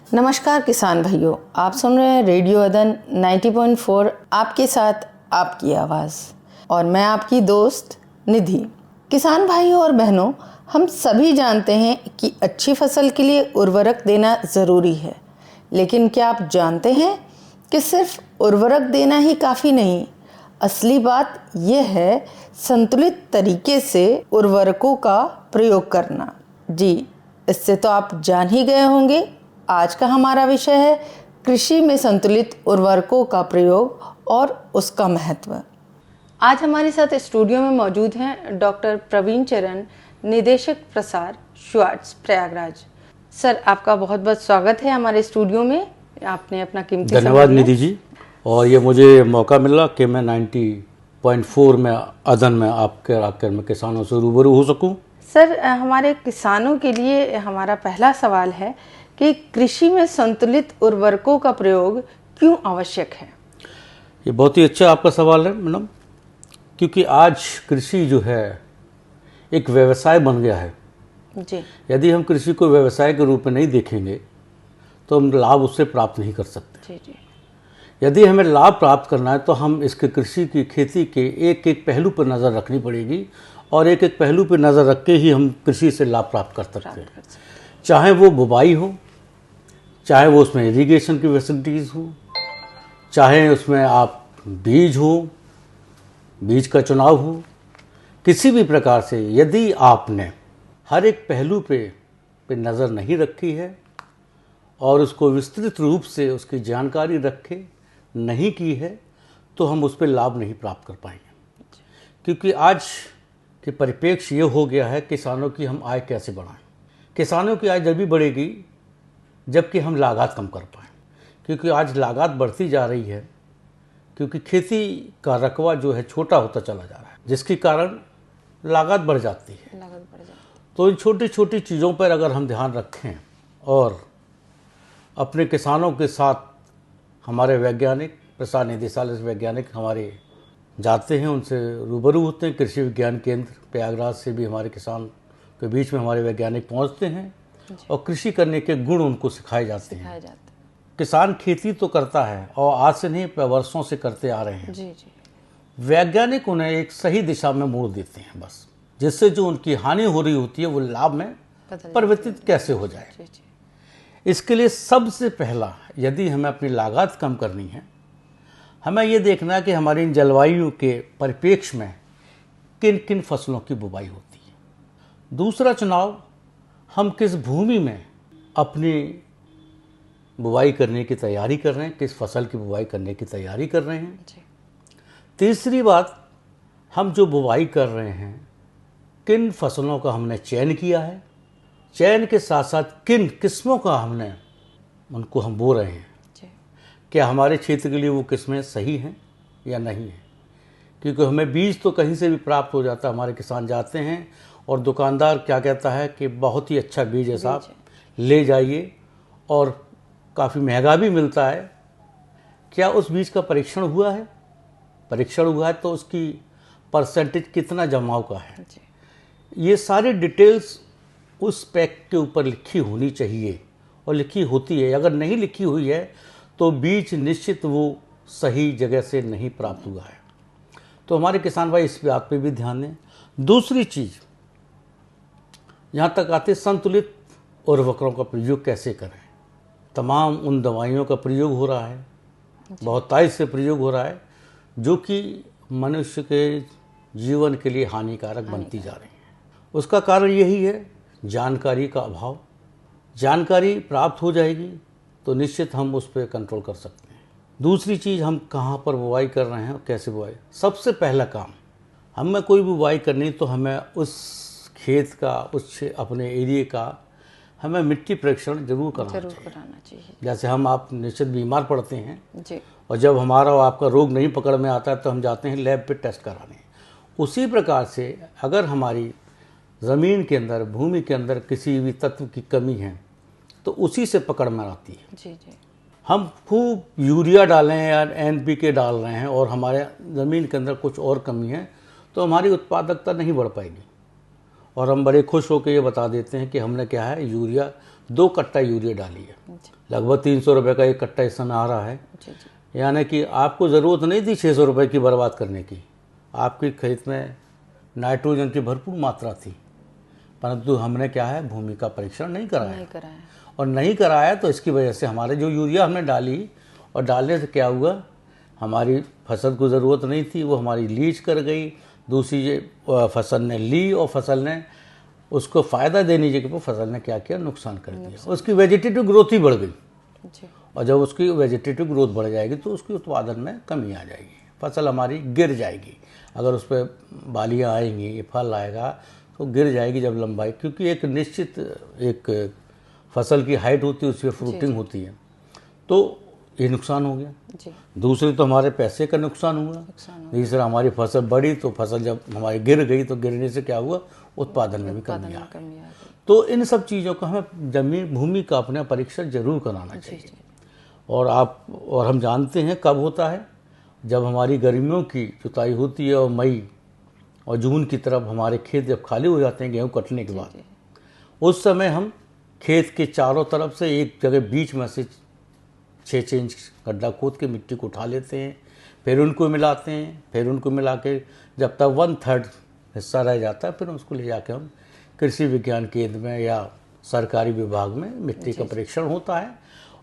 नमस्कार किसान भाइयों, आप सुन रहे हैं रेडियो अदन 90.4, आपके साथ आपकी आवाज़, और मैं आपकी दोस्त निधि। किसान भाइयों और बहनों, हम सभी जानते हैं कि अच्छी फसल के लिए उर्वरक देना ज़रूरी है, लेकिन क्या आप जानते हैं कि सिर्फ उर्वरक देना ही काफ़ी नहीं। असली बात यह है संतुलित तरीके से उर्वरकों का प्रयोग करना। जी, इससे तो आप जान ही गए होंगे। आज का हमारा विषय है कृषि में संतुलित उर्वरकों का प्रयोग और उसका महत्व। आज हमारे साथ स्टूडियो में मौजूद हैं डॉक्टर प्रवीण चरण, निदेशक प्रसार, श्वार्ट्ज, प्रयागराज। सर, आपका बहुत बहुत स्वागत है हमारे स्टूडियो में। आपने अपना कीमती समय धन्यवाद निधि जी, और ये मुझे मौका मिला कि मैं 90.4 में अदन में आपके आकर मैं किसानों से रूबरू हो सकूं। सर, हमारे किसानों के लिए हमारा पहला सवाल है कि कृषि में संतुलित उर्वरकों का प्रयोग क्यों आवश्यक है? ये बहुत ही अच्छा आपका सवाल है मैडम, क्योंकि आज कृषि जो है एक व्यवसाय बन गया है। जी। यदि हम कृषि को व्यवसाय के रूप में नहीं देखेंगे तो हम लाभ उससे प्राप्त नहीं कर सकते। जी जी। यदि हमें लाभ प्राप्त करना है तो हम इसके कृषि की खेती के एक एक पहलू पर नज़र रखनी पड़ेगी, और एक एक पहलू पर नज़र रख के ही हम कृषि से लाभ प्राप्त कर सकते हैं। चाहे वो बुवाई हो, चाहे वो उसमें इरिगेशन की फैसिलिटीज़ हो, चाहे उसमें आप बीज हो, बीज का चुनाव हो, किसी भी प्रकार से यदि आपने हर एक पहलू पे नज़र नहीं रखी है और उसको विस्तृत रूप से उसकी जानकारी रखे नहीं की है तो हम उस पर लाभ नहीं प्राप्त कर पाएंगे। क्योंकि आज के परिप्रेक्ष्य ये हो गया है किसानों की हम आय कैसे बढ़ाएं। किसानों की आय जब भी बढ़ेगी जबकि हम लागत कम कर पाएँ, क्योंकि आज लागत बढ़ती जा रही है, क्योंकि खेती का रकबा जो है छोटा होता चला जा रहा है, जिसके कारण लागत बढ़ जाती है। तो इन छोटी छोटी चीज़ों पर अगर हम ध्यान रखें और अपने किसानों के साथ हमारे वैज्ञानिक, प्रसार निदेशालय से वैज्ञानिक हमारे जाते हैं, उनसे रूबरू होते हैं। कृषि विज्ञान केंद्र प्रयागराज से भी हमारे किसान के बीच में हमारे वैज्ञानिक पहुंचते हैं और कृषि करने के गुण उनको सिखाए जाते हैं। किसान खेती तो करता है और आज से नहीं, वर्षों से करते आ रहे हैं। जी जी। वैज्ञानिक उन्हें एक सही दिशा में मोड़ देते हैं, बस जिससे जो उनकी हानि हो रही होती है वो लाभ में परिवर्तित कैसे हो जाए। जी जी। इसके लिए सबसे पहला, यदि हमें अपनी लागत कम करनी है, हमें ये देखना है कि हमारी इन जलवायु के परिप्रेक्ष्य में किन किन फसलों की बुवाई होती है। दूसरा चुनाव, हम किस भूमि में अपनी बुवाई करने की तैयारी कर रहे हैं, किस फसल की बुवाई करने की तैयारी कर रहे हैं। तीसरी बात, हम जो बुवाई कर रहे हैं किन फसलों का हमने चयन किया है, चयन के साथ साथ किन किस्मों का हमने उनको हम बो रहे हैं, क्या हमारे क्षेत्र के लिए वो किस्में सही हैं या नहीं है। क्योंकि हमें बीज तो कहीं से भी प्राप्त हो जाता है, हमारे किसान जाते हैं और दुकानदार क्या कहता है कि बहुत ही अच्छा बीज है साहब, ले जाइए, और काफ़ी महंगा भी मिलता है। क्या उस बीज का परीक्षण हुआ है? परीक्षण हुआ है तो उसकी परसेंटेज कितना जमाव का है, ये सारी डिटेल्स उस पैक के ऊपर लिखी होनी चाहिए, और लिखी होती है। अगर नहीं लिखी हुई है तो बीज निश्चित वो सही जगह से नहीं प्राप्त हुआ है। तो हमारे किसान भाई इस बात पे भी ध्यान दें। दूसरी चीज़, यहाँ तक आते संतुलित उर्वरकों का प्रयोग कैसे करें। तमाम उन दवाइयों का प्रयोग हो रहा है, बहुत तेज़ी से प्रयोग हो रहा है, जो कि मनुष्य के जीवन के लिए हानिकारक बनती जा रही है। उसका कारण यही है जानकारी का अभाव। जानकारी प्राप्त हो जाएगी तो निश्चित हम उस पर कंट्रोल कर सकते हैं। दूसरी चीज़, हम कहाँ पर बुवाई कर रहे हैं और कैसे बुवाई। सबसे पहला काम, हमें कोई बुवाई करनी तो हमें उस खेत का, उस अपने एरिया का हमें मिट्टी परीक्षण जरूर कराना चाहिए। जैसे हम आप निश्चित बीमार पड़ते हैं जी, और जब हमारा और आपका रोग नहीं पकड़ में आता है तो हम जाते हैं लैब पे टेस्ट कराने। उसी प्रकार से अगर हमारी ज़मीन के अंदर, भूमि के अंदर किसी भी तत्व की कमी है तो उसी से पकड़ में आती है। जी जी। हम खूब यूरिया डालें या NPK डाल रहे हैं और हमारे ज़मीन के अंदर कुछ और कमी है तो हमारी उत्पादकता नहीं बढ़ पाएगी। और हम बड़े खुश होकर ये बता देते हैं कि हमने क्या है, यूरिया 2 कट्टा यूरिया डाली है, लगभग 300 रुपये का एक कट्टा इस समय आ रहा है। जी जी। यानी कि आपको ज़रूरत नहीं थी 600 रुपये की बर्बाद करने की। आपकी खेत में नाइट्रोजन की भरपूर मात्रा थी, परंतु हमने क्या है, भूमि का परीक्षण नहीं कराया। नहीं कराया। और नहीं कराया तो इसकी वजह से हमारे जो यूरिया हमने डाली, और डालने से क्या हुआ, हमारी फसल को ज़रूरत नहीं थी, वो हमारी लीच कर गई। दूसरी फसल ने ली और फसल ने उसको फ़ायदा देने की जगह पर फसल ने क्या किया, नुकसान कर दिया। उसकी वेजिटेटिव ग्रोथ ही बढ़ गई, जी। और जब उसकी वेजिटेटिव ग्रोथ बढ़ जाएगी तो उसकी उत्पादन में कमी आ जाएगी, फसल हमारी गिर जाएगी। अगर उस पर बालियाँ आएंगी, फल आएगा तो गिर जाएगी जब लंबाई, क्योंकि एक निश्चित एक फसल की हाइट होती है, उसकी फ्रूटिंग होती है, तो ये नुकसान हो गया। जी। दूसरे तो हमारे पैसे का नुकसान हुआ। तीसरा हमारी फसल बढ़ी तो फसल जब हमारी गिर गई तो गिरने से क्या हुआ, उत्पादन में भी कमी आ गई। तो इन सब चीज़ों का हमें जमीन भूमि का अपना परीक्षण जरूर कराना चाहिए। और हम जानते हैं कब होता है, जब हमारी गर्मियों की जुताई होती है और मई और जून की तरफ हमारे खेत जब खाली हो जाते हैं गेहूँ कटने के बाद, उस समय हम खेत के चारों तरफ से एक जगह बीच में से 6 इंच गड्ढा खोद के मिट्टी को उठा लेते हैं, फिर उनको मिलाते हैं, फिर उनको मिला के जब तक 1/3 हिस्सा रह जाता है, फिर उसको ले जाके हम कृषि विज्ञान केंद्र में या सरकारी विभाग में मिट्टी का परीक्षण होता है।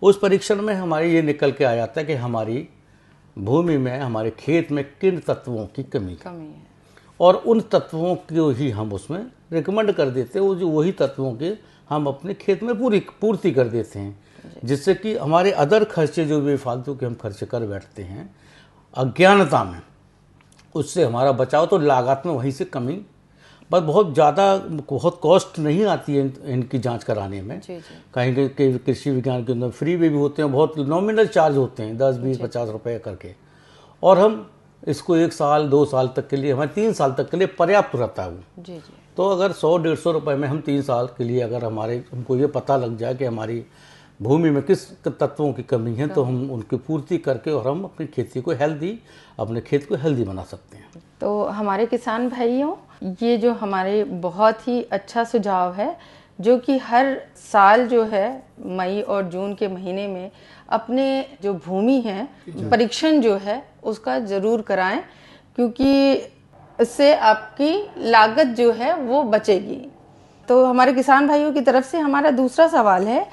उस परीक्षण में हमारे ये निकल के आ जाता है कि हमारी भूमि में, हमारे खेत में किन तत्वों की कमी है, और उन तत्वों को ही हम उसमें रिकमेंड कर देते हैं। वो जो वही तत्वों के हम अपने खेत में पूर्ति कर देते हैं, जिससे कि हमारे अदर खर्चे जो भी फालतू के हम खर्चे कर बैठते हैं अज्ञानता में, उससे हमारा बचाव। तो लागत में वहीं से कमी, पर बहुत कॉस्ट नहीं आती है इनकी जांच कराने में। कहीं के कृषि विज्ञान के अंदर फ्री में भी होते हैं, बहुत नॉमिनल चार्ज होते हैं, 10, 20, 50 रुपये करके, और हम इसको 1 साल 2 साल तक के लिए, हमें 3 साल तक के लिए पर्याप्त रहता है वो। जी। तो अगर 100-150 रुपये में हम 3 साल के लिए अगर हमको ये पता लग जाए कि हमारी भूमि में किस तत्वों की कमी है, तो हम उनकी पूर्ति करके और हम अपनी खेती को अपने खेत को हेल्दी बना सकते हैं। तो हमारे किसान भाइयों, ये जो हमारे बहुत ही अच्छा सुझाव है, जो कि हर साल जो है मई और जून के महीने में अपने जो भूमि है परीक्षण जो है उसका ज़रूर कराएं, क्योंकि इससे आपकी लागत जो है वो बचेगी। तो हमारे किसान भाइयों की तरफ से हमारा दूसरा सवाल है,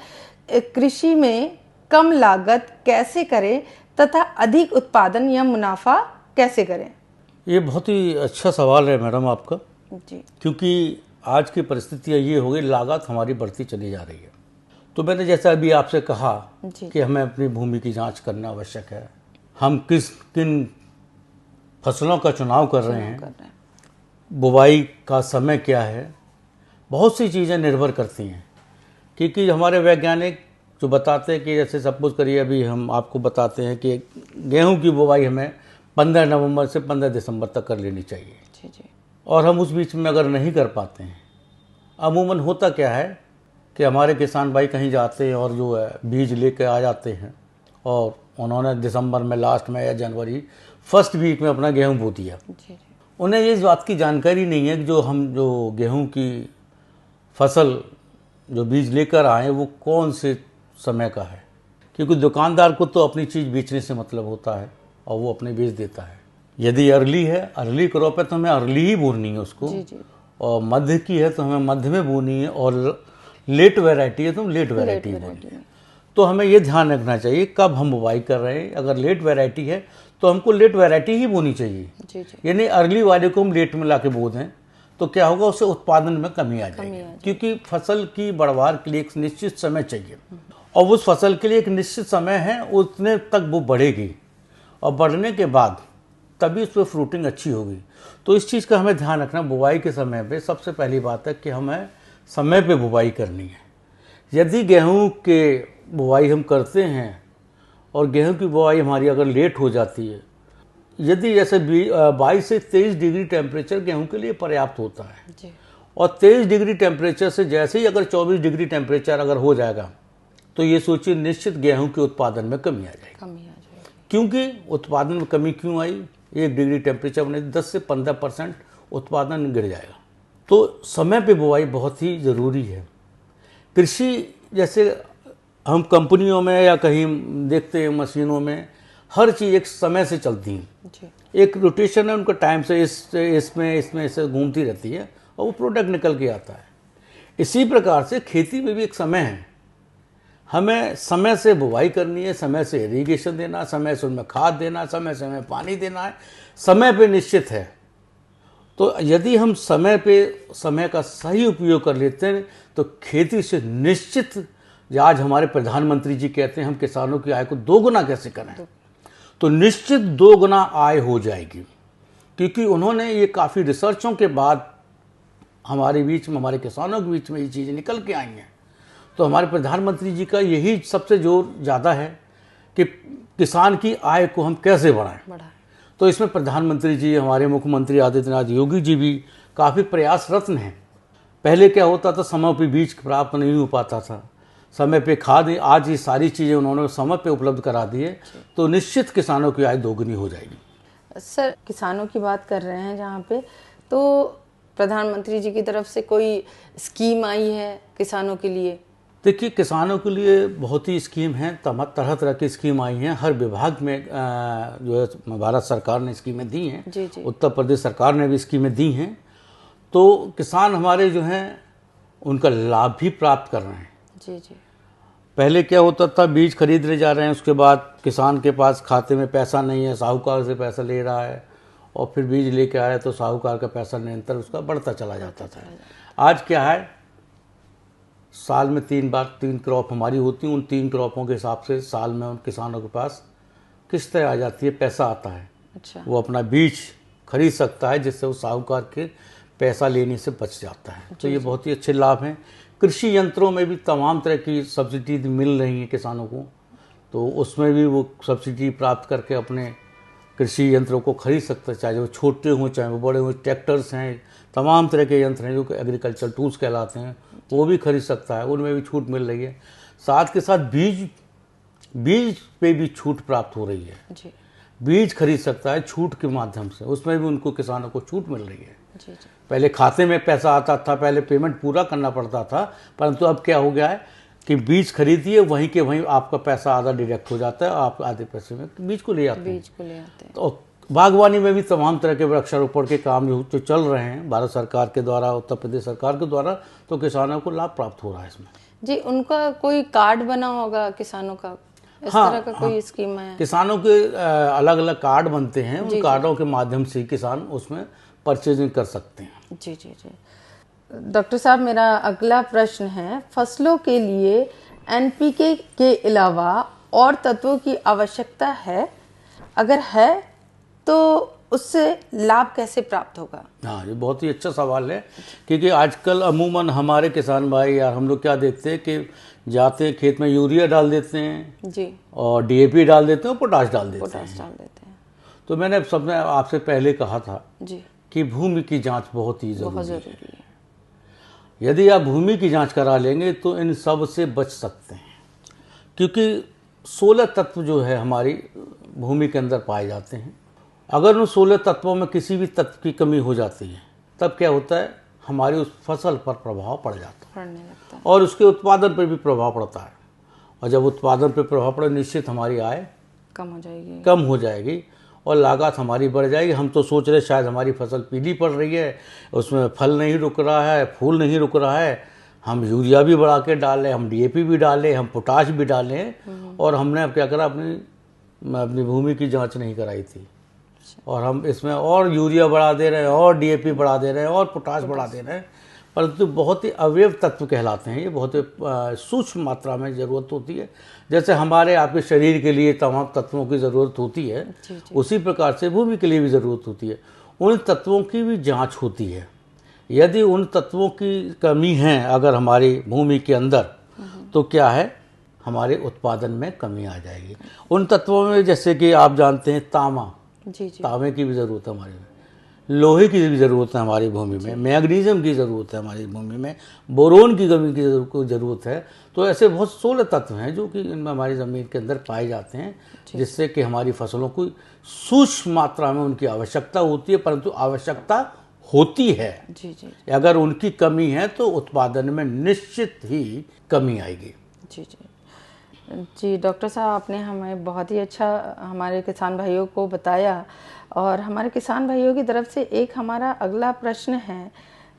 कृषि में कम लागत कैसे करें तथा अधिक उत्पादन या मुनाफा कैसे करें? ये बहुत ही अच्छा सवाल है मैडम आपका जी। क्योंकि आज की परिस्थितियाँ ये हो गई, लागत हमारी बढ़ती चली जा रही है। तो मैंने जैसा अभी आपसे कहा कि हमें अपनी भूमि की जांच करना आवश्यक है, हम किन फसलों का चुनाव कर रहे हैं, बुवाई का समय क्या है, बहुत सी चीज़ें निर्भर करती हैं। क्योंकि हमारे वैज्ञानिक जो बताते हैं कि जैसे सपोज करिए अभी हम आपको बताते हैं कि गेहूं की बुवाई हमें 15 नवंबर से 15 दिसंबर तक कर लेनी चाहिए। जी। और हम उस बीच में अगर नहीं कर पाते हैं, अमूमन होता क्या है कि हमारे किसान भाई कहीं जाते हैं और जो है बीज लेकर आ जाते हैं, और उन्होंने दिसंबर में लास्ट में या जनवरी फर्स्ट वीक में अपना गेहूँ बो दिया। उन्हें इस बात की जानकारी नहीं है कि जो गेहूँ की फसल जो बीज लेकर आए वो कौन से समय का है, क्योंकि दुकानदार को तो अपनी चीज़ बेचने से मतलब होता है और वो अपने बेच देता है। यदि अर्ली क्रॉप है तो हमें अर्ली ही बोनी है उसको, और मध्य की है तो हमें मध्य में बोनी है, और लेट वैरायटी है तो लेट वैरायटी बोनी है। तो हमें ये ध्यान रखना चाहिए कब हम बुवाई कर रहे हैं। अगर लेट वैरायटी है तो हमको लेट वैरायटी ही बोनी चाहिए, यानी अर्ली वाले को हम लेट में ला के बो दें तो क्या होगा, उससे उत्पादन में कमी आ जाएगी। क्योंकि फसल की बढ़वार के लिए एक निश्चित समय चाहिए, और उस फसल के लिए एक निश्चित समय है, उतने तक वो बढ़ेगी, और बढ़ने के बाद तभी उस पर फ्रूटिंग अच्छी होगी। तो इस चीज़ का हमें ध्यान रखना। बुवाई के समय पे सबसे पहली बात है कि हमें समय पे बुवाई करनी है। यदि गेहूं के बुवाई हम करते हैं और गेहूं की बुवाई हमारी अगर लेट हो जाती है, यदि जैसे 22 से 23 डिग्री टेम्परेचर गेहूं के लिए पर्याप्त होता है, और 23 डिग्री टेम्परेचर से जैसे ही अगर 24 डिग्री टेम्परेचर अगर हो जाएगा तो ये सोचिए निश्चित गेहूं के उत्पादन में कमी आ जाएगी। क्योंकि उत्पादन में कमी क्यों आई, 1 डिग्री टेम्परेचर में 10 से 15% उत्पादन गिर जाएगा। तो समय पे बुवाई बहुत ही ज़रूरी है। कृषि जैसे हम कंपनियों में या कहीं देखते हैं मशीनों में हर चीज़ एक समय से चलती है, एक रोटेशन है उनका, टाइम से इसमें ऐसे घूमती रहती है और वो प्रोडक्ट निकल के आता है। इसी प्रकार से खेती में भी एक समय है, हमें समय से बुवाई करनी है, समय से इरिगेशन देना, समय से उनमें खाद देना, समय से हमें पानी देना है, समय पे निश्चित है। तो यदि हम समय का सही उपयोग कर लेते हैं तो खेती से निश्चित, आज हमारे प्रधानमंत्री जी कहते हैं हम किसानों की आय को दोगुना कैसे करें, तो निश्चित दोगुना आय हो जाएगी, क्योंकि उन्होंने ये काफ़ी रिसर्चों के बाद हमारे बीच में, हमारे किसानों के बीच में ये चीज़ें निकल के आई हैं। तो हमारे प्रधानमंत्री जी का यही सबसे जोर ज़्यादा है कि किसान की आय को हम कैसे बढ़ाएं। तो इसमें प्रधानमंत्री जी, हमारे मुख्यमंत्री आदित्यनाथ योगी जी भी काफ़ी प्रयासरत हैं। पहले क्या होता था, समय पर बीज प्राप्त नहीं हो पाता था, समय पे खाद, आज ये सारी चीज़ें उन्होंने समय पे उपलब्ध करा दी है, तो निश्चित किसानों की आय दोगुनी हो जाएगी। सर, किसानों की बात कर रहे हैं जहाँ पे, तो प्रधानमंत्री जी की तरफ से कोई स्कीम आई है किसानों के लिए? देखिए, किसानों के लिए बहुत ही स्कीम हैं, तरह तरह की स्कीम आई हैं। हर विभाग में जो है भारत सरकार ने स्कीमें दी हैं। जी। उत्तर प्रदेश सरकार ने भी स्कीमें दी हैं। तो किसान हमारे जो हैं उनका लाभ भी प्राप्त कर रहे हैं। जी। पहले क्या होता था, बीज खरीदने जा रहे हैं, उसके बाद किसान के पास खाते में पैसा नहीं है, साहूकार से पैसा ले रहा है, और फिर बीज लेके आ रहा है तो साहूकार का पैसा निरंतर उसका बढ़ता चला जाता था। आज क्या है, साल में 3 क्रॉप हमारी होती हैं, उन 3 क्रॉपों के हिसाब से साल में उन किसानों के पास किस्तें आ जाती है, पैसा आता है। अच्छा। वो अपना बीज खरीद सकता है, जिससे वो साहूकार के पैसा लेने से बच जाता है। तो ये बहुत ही अच्छे लाभ हैं। कृषि यंत्रों में भी तमाम तरह की सब्सिडी मिल रही है किसानों को, तो उसमें भी वो सब्सिडी प्राप्त करके अपने कृषि यंत्रों को खरीद सकते हैं, चाहे वो छोटे हों चाहे वो बड़े हों। ट्रैक्टर्स हैं, तमाम तरह के यंत्र हैं जो कि एग्रीकल्चर टूल्स कहलाते हैं, वो भी खरीद सकता है, उनमें भी छूट मिल रही है। साथ के साथ बीज पे भी छूट प्राप्त हो रही है जी। बीज खरीद सकता है छूट के माध्यम से, उसमें भी उनको किसानों को छूट मिल रही है। जी। पहले खाते में पैसा आता था, पहले पेमेंट पूरा करना पड़ता था, परंतु अब क्या हो गया है कि बीज खरीदिए, वहीं के वहीं आपका पैसा आधा डिडक्ट हो जाता है, आप आधे पैसे में बीज को ले आते हैं। तो बागवानी में भी तमाम तरह के वृक्षारोपण के काम जो चल रहे हैं भारत सरकार के द्वारा, उत्तर प्रदेश सरकार के द्वारा, तो किसानों को लाभ प्राप्त हो रहा है इसमें। जी, उनका कोई कार्ड बना होगा किसानों का, इस तरह का कोई स्कीम है? किसानों के अलग अलग कार्ड बनते हैं, उन कार्डों के माध्यम से किसान उसमें परचेजिंग कर सकते हैं। जी। डॉक्टर साहब, मेरा अगला प्रश्न है, फसलों के लिए एनपीके के अलावा और तत्वों की आवश्यकता है? अगर है तो उससे लाभ कैसे प्राप्त होगा? हाँ, ये बहुत ही अच्छा सवाल है, क्योंकि आजकल अमूमन हमारे किसान भाई यार, हम लोग क्या देखते हैं कि जाते हैं खेत में यूरिया डाल देते हैं जी, और डीएपी डाल देते हैं और पोटाश डाल देते हैं। तो मैंने सबने आपसे पहले कहा था जी कि भूमि की जांच बहुत ही जरूरी है। यदि आप भूमि की जांच करा लेंगे तो इन सब से बच सकते हैं, क्योंकि 16 तत्व जो है हमारी भूमि के अंदर पाए जाते हैं। अगर उन 16 तत्वों में किसी भी तत्व की कमी हो जाती है, तब क्या होता है, हमारी उस फसल पर प्रभाव पड़ जाता है और उसके उत्पादन पर भी प्रभाव पड़ता है। और जब उत्पादन पर प्रभाव पड़े, निश्चित हमारी आय कम हो जाएगी और लागत हमारी बढ़ जाएगी। हम तो सोच रहे शायद हमारी फसल पीली पड़ रही है, उसमें फल नहीं रुक रहा है, फूल नहीं रुक रहा है, हम यूरिया भी बढ़ा के डालें, हम डीएपी भी डालें, हम पोटाश भी डालें, और हमने अब क्या करा, अपनी भूमि की जांच नहीं कराई थी, और हम इसमें और यूरिया बढ़ा दे रहे हैं और डीएपी बढ़ा दे रहे हैं और पोटाश बढ़ा दे रहे हैं, परंतु बहुत ही अवयव तत्व कहलाते हैं ये, बहुत ही सूक्ष्म मात्रा में ज़रूरत होती है। जैसे हमारे आपके शरीर के लिए तमाम तत्वों की ज़रूरत होती है, उसी प्रकार से भूमि के लिए भी ज़रूरत होती है। उन तत्वों की भी जांच होती है। यदि उन तत्वों की कमी है अगर हमारी भूमि के अंदर, तो क्या है, हमारे उत्पादन में कमी आ जाएगी। उन तत्वों में जैसे कि आप जानते हैं तांबा, तांबे की भी ज़रूरत है हमारी, लोहे की भी ज़रूरत है हमारी भूमि में, मैग्नीशियम की ज़रूरत है हमारी भूमि में, बोरोन की कमी की ज़रूरत है। तो ऐसे बहुत 16 तत्व हैं जो कि इनमें हमारी ज़मीन के अंदर पाए जाते हैं, जिससे कि हमारी फसलों को सूक्ष्म मात्रा में उनकी आवश्यकता होती है, परंतु आवश्यकता होती है। अगर उनकी कमी है तो उत्पादन में निश्चित ही कमी आएगी। जी डॉक्टर साहब, आपने हमें बहुत ही अच्छा हमारे किसान भाइयों को बताया। और हमारे किसान भाइयों की तरफ से एक हमारा अगला प्रश्न है,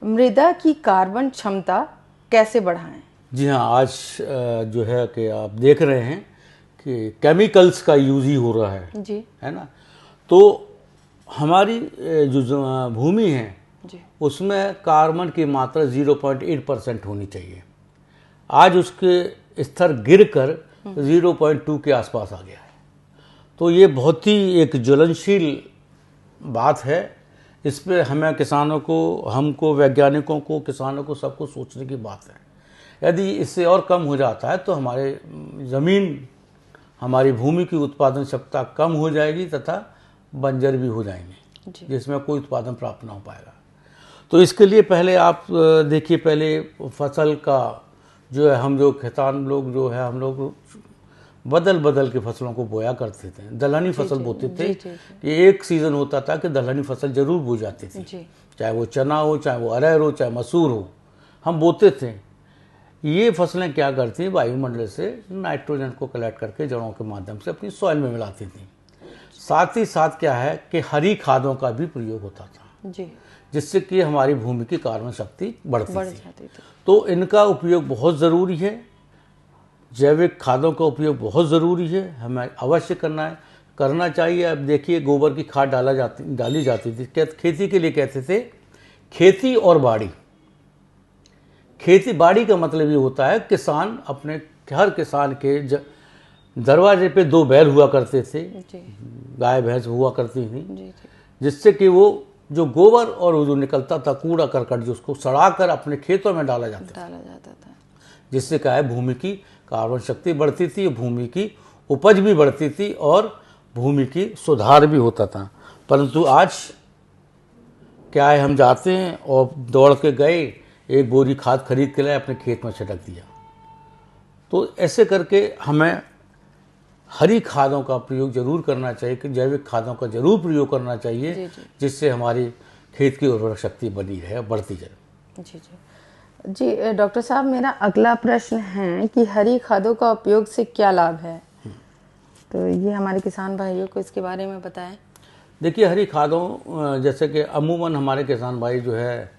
मृदा की कार्बन क्षमता कैसे बढ़ाएं? जी हाँ, आज जो है कि आप देख रहे हैं कि केमिकल्स का यूज़ ही हो रहा जी है ना। तो हमारी जो भूमि है जी उसमें कार्बन की मात्रा 0.8% होनी चाहिए। आज उसके स्तर गिरकर 0.2 के आसपास आ गया है। तो ये बहुत ही एक ज्वलनशील बात है। इस पे हमें किसानों को, हमको, वैज्ञानिकों को, किसानों को, सबको सोचने की बात है। यदि इससे और कम हो जाता है तो हमारे ज़मीन, हमारी भूमि की उत्पादन क्षमता कम हो जाएगी तथा बंजर भी हो जाएंगे, जिसमें कोई उत्पादन प्राप्त ना हो पाएगा। तो इसके लिए पहले आप देखिए, पहले फसल का जो है, हम जो किसान लोग जो है, हम लोग बदल बदल के फसलों को बोया करते थे, दलहनी फसल बोते थे। ये एक सीज़न होता था कि दलहनी फसल जरूर बो जाती थी, चाहे वो चना हो, चाहे वो अरहर हो, चाहे मसूर हो, हम बोते थे। ये फसलें क्या करती, वायुमंडल से नाइट्रोजन को कलेक्ट करके जड़ों के माध्यम से अपनी सॉइल में मिलाती थी। साथ ही साथ क्या है कि हरी खादों का भी प्रयोग होता था जी, जिससे कि हमारी भूमि की कार्बन शक्ति बढ़ जाती थी। तो इनका उपयोग बहुत ज़रूरी है। जैविक खादों का उपयोग बहुत ज़रूरी है, हमें अवश्य करना चाहिए। अब देखिए, गोबर की खाद डाली जाती थी। खेती के लिए कहते थे खेती और बाड़ी। खेती बाड़ी का मतलब ये होता है किसान अपने, हर किसान के दरवाजे पे 2 बैल हुआ करते थे, गाय भैंस हुआ करती थी, जिससे कि वो जो गोबर और वो जो निकलता था कूड़ा करकट, जो उसको सड़ाकर अपने खेतों में डाला जाता था, जिससे क्या है, भूमि की कार्बन शक्ति बढ़ती थी, भूमि की उपज भी बढ़ती थी और भूमि की सुधार भी होता था। परंतु आज क्या है, हम जाते हैं और दौड़ के गए, एक बोरी खाद खरीद के लाए, अपने खेत में छिड़क दिया। तो ऐसे करके हमें हरी खादों का प्रयोग जरूर करना चाहिए, कि जैविक खादों का जरूर प्रयोग करना चाहिए, जिससे हमारी खेत की उर्वरक शक्ति बनी रहे, बढ़ती जाए। जी डॉक्टर साहब, मेरा अगला प्रश्न है कि हरी खादों का उपयोग से क्या लाभ है? तो ये हमारे किसान भाइयों को इसके बारे में बताएं। देखिए, हरी खादों, जैसे कि अमूमन हमारे किसान भाई जो है,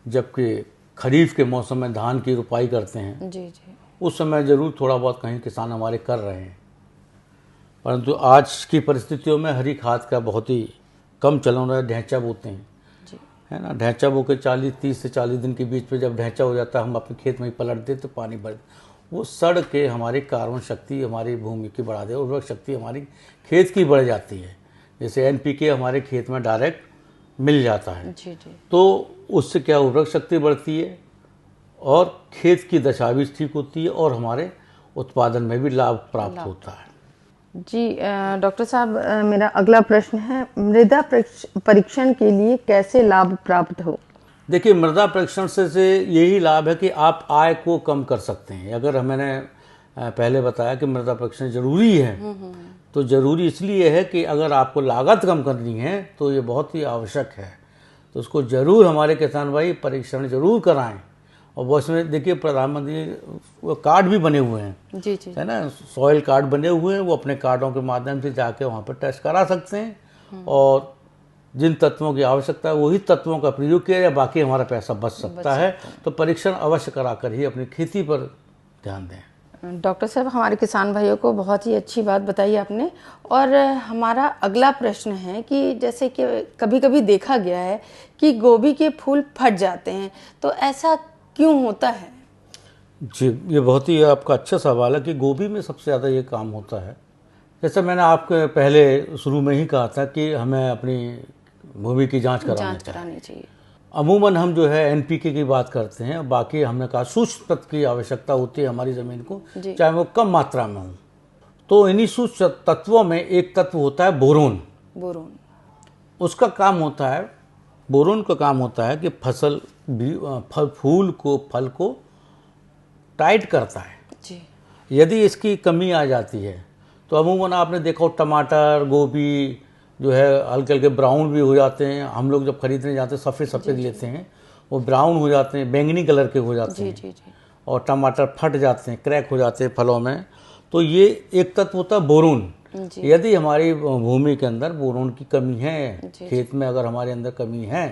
जबकि खरीफ के मौसम में धान की रुपाई करते हैं, उस समय ज़रूर थोड़ा बहुत कहीं किसान हमारे कर रहे हैं। परंतु आज की परिस्थितियों में हरी खाद का बहुत ही कम चलन है। ढैंचा बोते हैं, है ना। ढैंचा बो के 30 से 40 दिन के बीच में जब ढैंचा हो जाता है, हम अपने खेत में ही पलट देते, तो पानी भर, वो सड़ के हमारी कार्बन शक्ति हमारी भूमि की बढ़ा दे, उर्वरक शक्ति हमारी खेत की बढ़ जाती है। जैसे एनपीके हमारे खेत में डायरेक्ट मिल जाता है, तो उससे क्या उर्वरक शक्ति बढ़ती है और खेत की दशा भी ठीक होती है और हमारे उत्पादन में भी लाभ प्राप्त होता है। जी डॉक्टर साहब, मेरा अगला प्रश्न है, मृदा परीक्षण के लिए कैसे लाभ प्राप्त हो? देखिए, मृदा परीक्षण से यही लाभ है कि आप आय को कम कर सकते हैं। अगर मैंने पहले बताया कि मृदा परीक्षण जरूरी है, तो जरूरी इसलिए है कि अगर आपको लागत कम करनी है तो ये बहुत ही आवश्यक है। तो उसको जरूर हमारे किसान भाई परीक्षण जरूर कराएं। और वो इसमें देखिए, प्रधानमंत्री कार्ड भी बने हुए हैं, है ना, सॉइल कार्ड बने हुए हैं। वो अपने कार्डों के माध्यम से जाके वहाँ पर टेस्ट करा सकते हैं और जिन तत्वों की आवश्यकता है वही तत्वों का प्रयोग किया जाए, बाकी हमारा पैसा बच सकता है। तो परीक्षण अवश्य कराकर ही अपनी खेती पर ध्यान दें। डॉक्टर साहब, हमारे किसान भाइयों को बहुत ही अच्छी बात बताई आपने। और हमारा अगला प्रश्न है कि जैसे कि कभी कभी देखा गया है कि गोभी के फूल फट जाते हैं, तो ऐसा क्यों होता है? जी, ये बहुत ही आपका अच्छा सवाल है कि गोभी में सबसे ज़्यादा ये काम होता है। जैसे मैंने आपके पहले शुरू में ही कहा था कि हमें अपनी भूमि की जांच करानी चाहिए। अमूमन हम जो है एनपीके की बात करते हैं, बाकी हमने कहा सूक्ष्म तत्व की आवश्यकता होती है हमारी ज़मीन को, चाहे वो कम मात्रा में हो। तो इन्हीं सूक्ष्म तत्वों में एक तत्व होता है बोरोन। उसका काम होता है, बोरोन का काम होता है कि फल को टाइट करता है। यदि इसकी कमी आ जाती है तो अमूमन आपने देखा हो, टमाटर, गोभी जो है हल्के हल्के ब्राउन भी हो जाते हैं। हम लोग जब खरीदने जाते हैं सफ़ेद लेते हैं, वो ब्राउन हो जाते हैं, बैंगनी कलर के हो जाते हैं और टमाटर फट जाते हैं, क्रैक हो जाते हैं फलों में। तो ये एक तत्व होता है बोरोन। जी। यदि हमारी भूमि के अंदर बोरोन की कमी है, जी। खेत में अगर हमारे अंदर कमी है,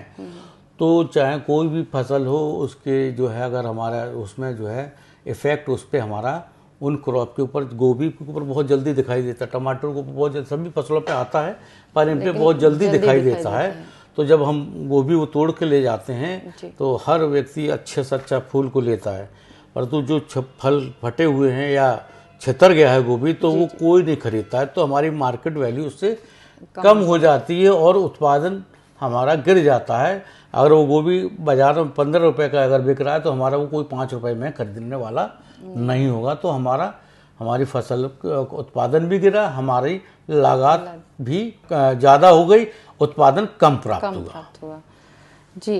तो चाहे कोई भी फसल हो उसके जो है अगर हमारा उसमें जो है इफेक्ट उस पर हमारा उन क्रॉप के ऊपर, गोभी के ऊपर बहुत जल्दी दिखाई देता है, टमाटर को बहुत जल्दी, सभी फसलों पे आता है पर इन पे बहुत जल्दी दिखाई देता है। तो जब हम गोभी वो तोड़ के ले जाते हैं तो हर व्यक्ति अच्छे से अच्छा फूल को लेता है, परंतु जो फल फटे हुए हैं या छितर गया है गोभी तो वो कोई नहीं खरीदता है, तो हमारी मार्केट वैल्यू उससे कम हो जाती है और उत्पादन हमारा गिर जाता है। अगर वो गोभी बाजार में 15 रुपए का अगर बिक रहा है तो हमारा वो कोई 5 रुपए में खरीदने वाला नहीं होगा, तो हमारी फसल का उत्पादन भी गिरा, हमारी लागत भी ज़्यादा हो गई, उत्पादन कम प्राप्त हुआ। जी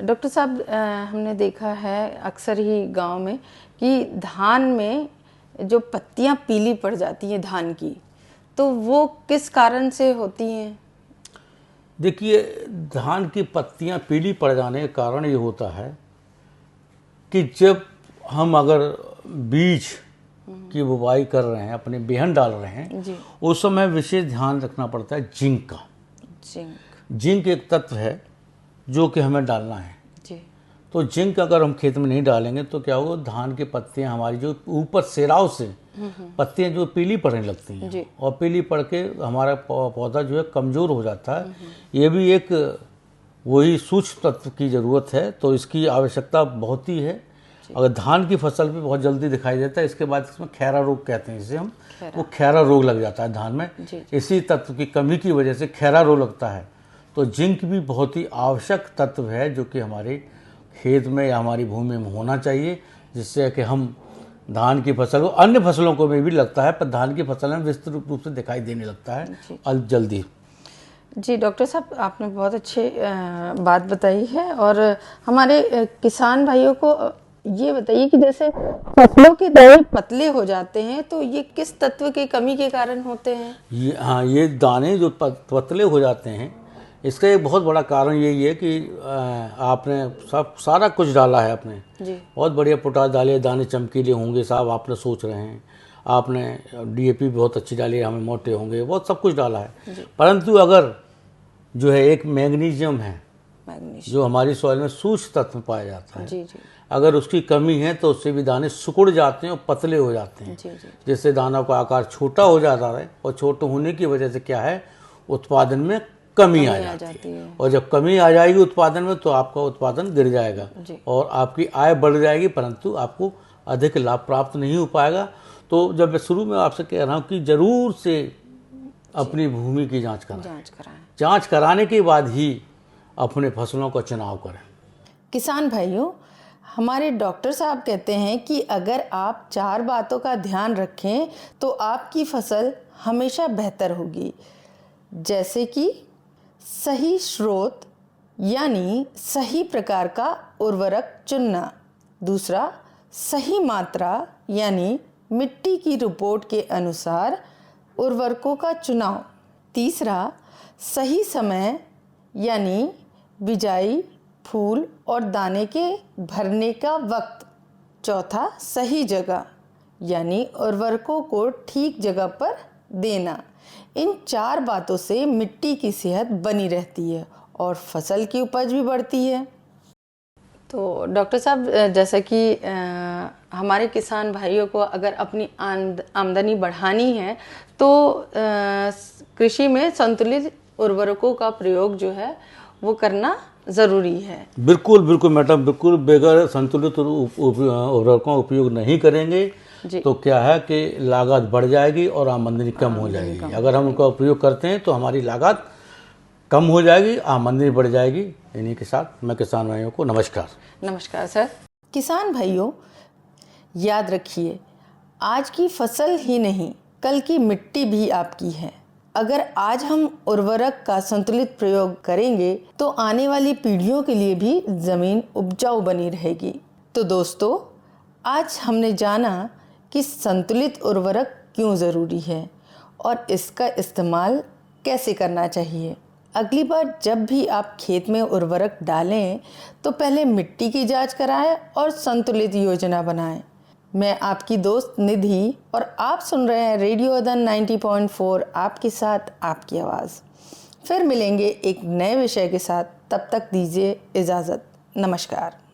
डॉक्टर साहब, हमने देखा है अक्सर ही गांव में कि धान में जो पत्तियां पीली पड़ जाती हैं धान की, तो वो किस कारण से होती हैं? देखिए, धान की पत्तियां पीली पड़ जाने का कारण ये होता है कि जब हम अगर बीज की बुवाई कर रहे हैं, अपने बिहन डाल रहे हैं, उस समय विशेष ध्यान रखना पड़ता है जिंक का। जिंक एक तत्व है जो कि हमें डालना है जी। तो जिंक अगर हम खेत में नहीं डालेंगे तो क्या होगा, धान की पत्तियां हमारी जो ऊपर सिराव से पत्तियां जो पीली पड़ने लगती हैं और पीली पड़ के हमारा पौधा जो है कमज़ोर हो जाता है। ये भी एक वही सूक्ष्म तत्व की ज़रूरत है, तो इसकी आवश्यकता बहुत ही है। अगर धान की फसल पे बहुत जल्दी दिखाई देता है, इसके बाद इसमें खैरा रोग कहते हैं, इसे हम वो खैरा रोग लग जाता है धान में। इसी तत्व की कमी की वजह से खैरा रोग लगता है। तो जिंक भी बहुत ही आवश्यक तत्व है जो कि हमारे खेत में या हमारी भूमि में होना चाहिए, जिससे कि हम धान की फसल को, अन्य फसलों को में भी लगता है पर धान की फसल में विस्तृत रूप से दिखाई देने लगता है जल्दी। जी डॉक्टर साहब, आपने बहुत अच्छी बात बताई है। और हमारे किसान भाइयों को ये बताइए कि जैसे फसलों के दाने पतले हो जाते हैं तो ये किस तत्व की कमी के कारण होते हैं? ये दाने जो पतले हो जाते हैं, इसका एक बहुत बड़ा कारण यही है कि आपने सारा कुछ डाला है आपने जी। बहुत बढ़िया पोटाश डाले, दाने चमकीले होंगे साहब, आपने सोच रहे हैं, आपने डीएपी बहुत अच्छी डाली है, हमें मोटे होंगे, बहुत सब कुछ डाला है, परंतु अगर जो है एक मैग्नीशियम है जो हमारी सॉइल में सूक्ष्म तत्व पाया जाता है जी। अगर उसकी कमी है तो उससे भी दाने सिकुड़ जाते हैं और पतले हो जाते हैं, जिससे दानों का आकार छोटा हो जाता है और छोटे होने की वजह से क्या है, उत्पादन में कमी आ जाती है। और जब कमी आ जाएगी उत्पादन में तो आपका उत्पादन गिर जाएगा और आपकी आय बढ़ जाएगी, परंतु आपको अधिक लाभ प्राप्त नहीं हो पाएगा। तो जब मैं शुरू में आपसे कह रहा हूँ कि जरूर से अपनी भूमि की जांच कराएं, जांच कराने के बाद ही अपने फसलों का चुनाव करें। किसान भाइयों, हमारे डॉक्टर साहब कहते हैं कि अगर आप 4 बातों का ध्यान रखें तो आपकी फसल हमेशा बेहतर होगी, जैसे कि सही स्रोत यानी सही प्रकार का उर्वरक चुनना, दूसरा सही मात्रा यानी मिट्टी की रिपोर्ट के अनुसार उर्वरकों का चुनाव, तीसरा सही समय यानी बिजाई, फूल और दाने के भरने का वक्त, चौथा सही जगह यानी उर्वरकों को ठीक जगह पर देना। इन 4 बातों से मिट्टी की सेहत बनी रहती है और फसल की उपज भी बढ़ती है। तो डॉक्टर साहब, जैसा कि हमारे किसान भाइयों को अगर अपनी आमदनी बढ़ानी है तो कृषि में संतुलित उर्वरकों का प्रयोग जो है वो करना ज़रूरी है। बिल्कुल बिल्कुल मैडम, बिल्कुल। बगैर संतुलित उर्वरकों का उपयोग नहीं करेंगे तो क्या है कि लागत बढ़ जाएगी और आमदनी कम हो जाएगी। अगर हम उनका उपयोग करते हैं तो हमारी लागत कम हो जाएगी, आमदनी बढ़ जाएगी। इन्हीं के साथ मैं किसान भाइयों को नमस्कार। नमस्कार सर। किसान भाइयों, याद रखिए, आज की फसल ही नहीं कल की मिट्टी भी आपकी है। अगर आज हम उर्वरक का संतुलित प्रयोग करेंगे तो आने वाली पीढ़ियों के लिए भी ज़मीन उपजाऊ बनी रहेगी। तो दोस्तों, आज हमने जाना कि संतुलित उर्वरक क्यों ज़रूरी है और इसका इस्तेमाल कैसे करना चाहिए। अगली बार जब भी आप खेत में उर्वरक डालें तो पहले मिट्टी की जांच कराएं और संतुलित योजना बनाएं। मैं आपकी दोस्त निधि और आप सुन रहे हैं रेडियो अदन 90.4 आपके साथ आपकी आवाज़। फिर मिलेंगे एक नए विषय के साथ, तब तक दीजिए इजाज़त। नमस्कार।